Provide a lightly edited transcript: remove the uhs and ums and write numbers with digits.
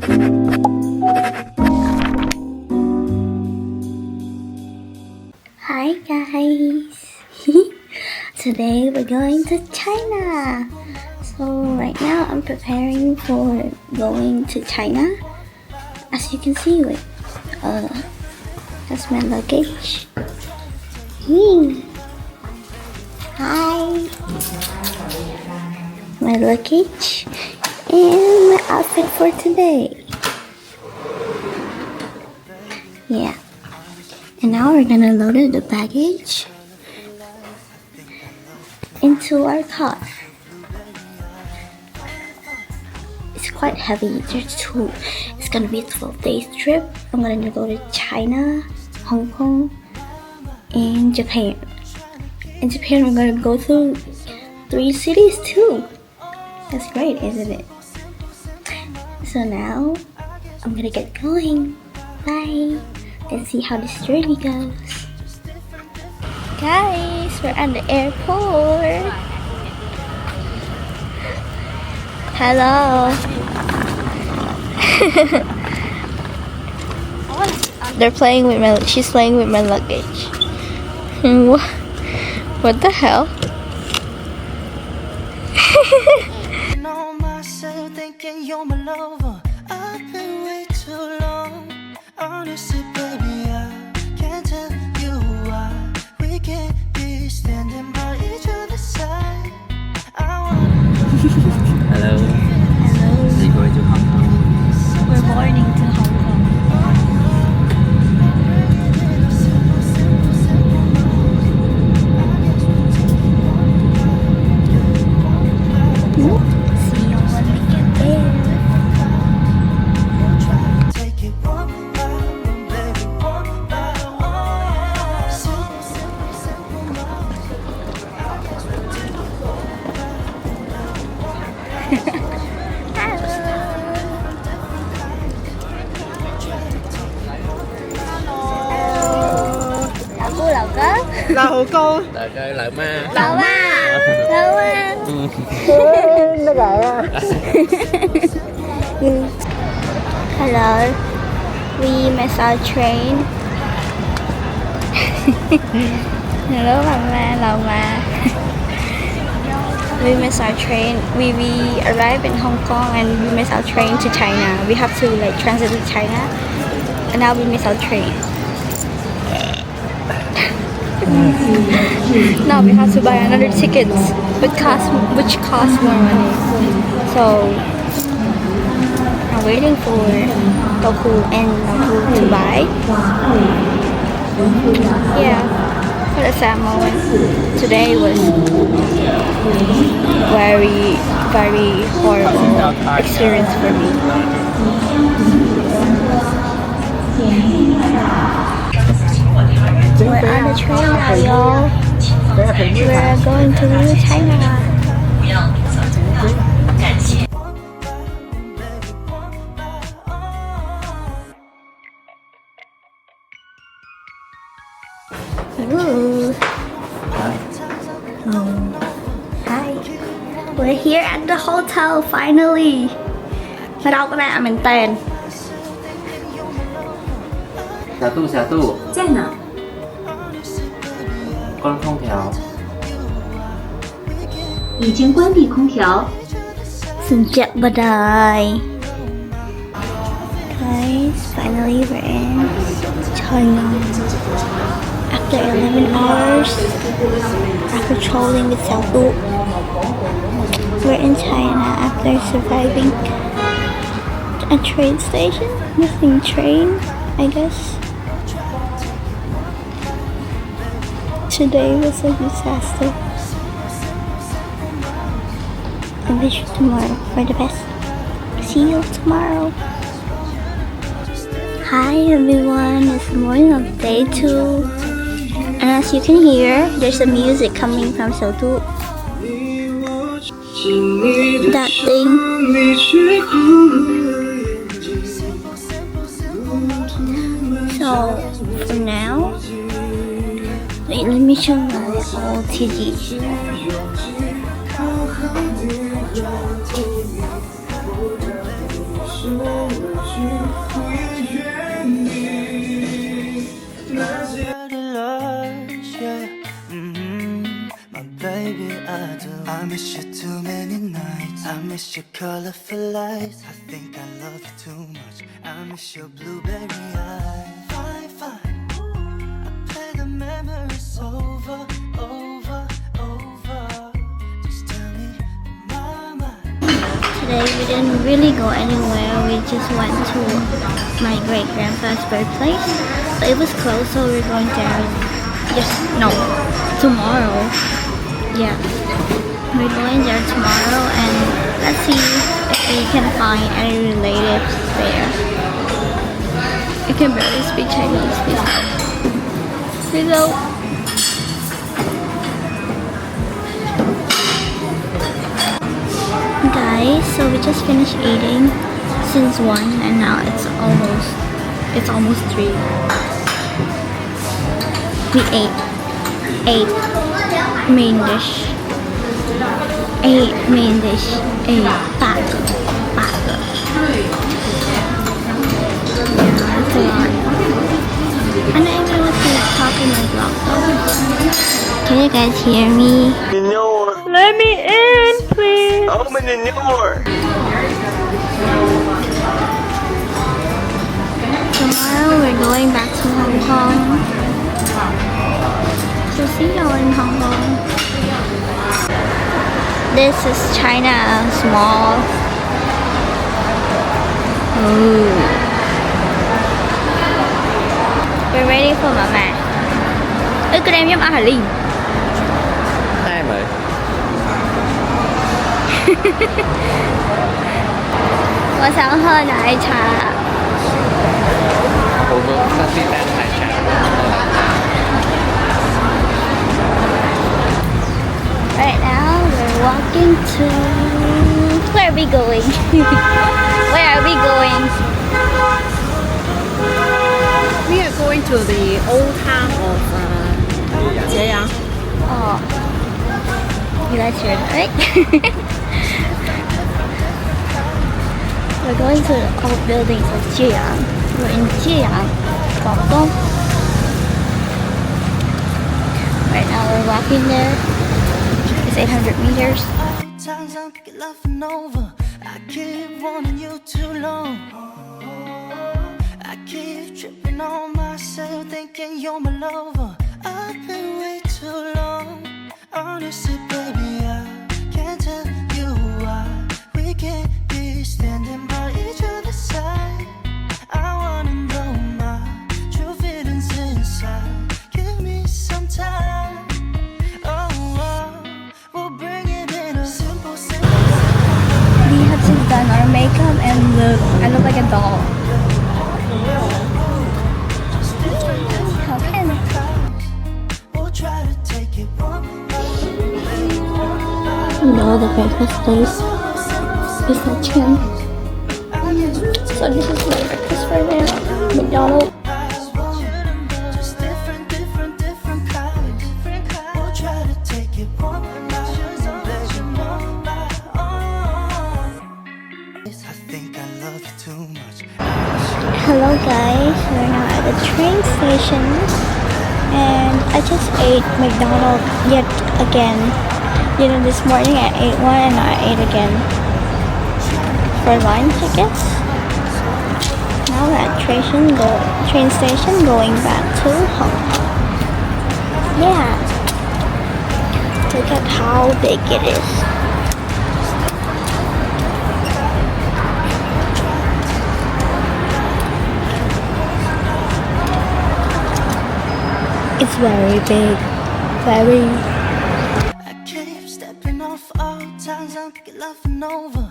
Hi guys! Today we're going to China. So right now I'm preparing for going to China. As you can see, that's my luggage. Hi! My luggage and my outfit for today. Yeah. And now we're gonna load the baggage into our car. It's quite heavy. It's gonna be a 12-day trip. I'm gonna go to China, Hong Kong, and Japan. In Japan, we're gonna go through 3 cities too. That's great, isn't it? So now, I'm gonna get going. Bye. Let's see how this journey goes. Guys, we're at the airport. Hello. She's playing with my luggage. What the hell? Thinking you're my lover. I've been way too long. Honestly, baby, I can't tell you why we can't be standing by each other's side. Hello. Hello. Are you going to Hong Kong? We're boarding to Hong Kong. See you when we get there. Take it one by one, baby, one by one. Simple Lão cô. Trời ơi, lợn ma. Lão ma. Lão ma. Nó gậy. Hello. We missed our train. Hello, Lão ma. We missed our train. We arrived in Hong Kong and we missed our train to China. We have to transit to China, and now we missed our train. Now we have to buy another ticket, which costs more money. So I'm waiting for Toku and Nabu to buy. Yeah, what a sad moment. Today was very, very horrible experience for me. We're on the train now, y'all. We're going to China. Ooh. Oh. Hi. We're here at the hotel finally. Mà đâu có lạ mình tên. 小杜在哪？关空调。已经关闭空调。 Sejak badai. Guys, finally we're in China. After 11 hours of patrolling with Xiaodu, we're in China after surviving a train station. Missing train, I guess. Today was a disaster. I wish you tomorrow for the best. See you tomorrow. Hi everyone, it's the morning of day 2. And as you can hear, there's a music coming from Xiaodu. That thing. So, for now, wait, let me show my old TV. My baby, I do. I miss you too many nights. I miss your colorful lights. I think I love you too much. I miss your blueberry eyes. Fine, fine. I play the memories over, over, over. Just tell me, mama. Today we didn't really go anywhere. We just went to my great grandpa's birthplace. But it was closed, so we're going there. Tomorrow. Yeah, we're going there tomorrow, and let's see if we can find any relatives there. I can barely speak Chinese. Please help. Guys, so we just finished eating since 1, and now it's almost 3. We ate 8 main dish. 8 main dish. 8 8个. Yeah, that's a lot. And I even want to talk in my vlog though. Can you guys hear me? Let me in, please. Open the door. Tomorrow we're going back to Hong Kong. So see y'all in Hong Kong. This is China Mall. Ooh. We're ready for Mama. Ê, cái em giống Hải Ly. Ai mời? Tôi想喝奶茶. 我们上次单奶茶。Right now we're walking to... Where are we going? Where are we going? We are going to the old town of Jieyang. Oh. You guys heard that, right? We're going to the old buildings of Jieyang. We're in Jieyang, Guangdong. Right now we're walking there. It's 800 meters. Times I'm laughing over. I keep wanting you too long. I keep tripping on myself, thinking you're my lover. I've been way too long. Honestly, baby, I can't tell you why we can't be standing by each other's side. I wanna know my true feelings inside. Give me some time. We have just done our makeup and look. I look like a doll. How can you know the breakfast place is that Chin. So this is my breakfast right now. McDonald's. Hello guys, we're now at the train station and I just ate McDonald's yet again. You know, this morning I ate one and I ate again for lunch, I guess. Now we're at the train station going back to Hong Kong. Yeah, look at how big it is. It's very big, very. I keep stepping off all times I'm laughing over.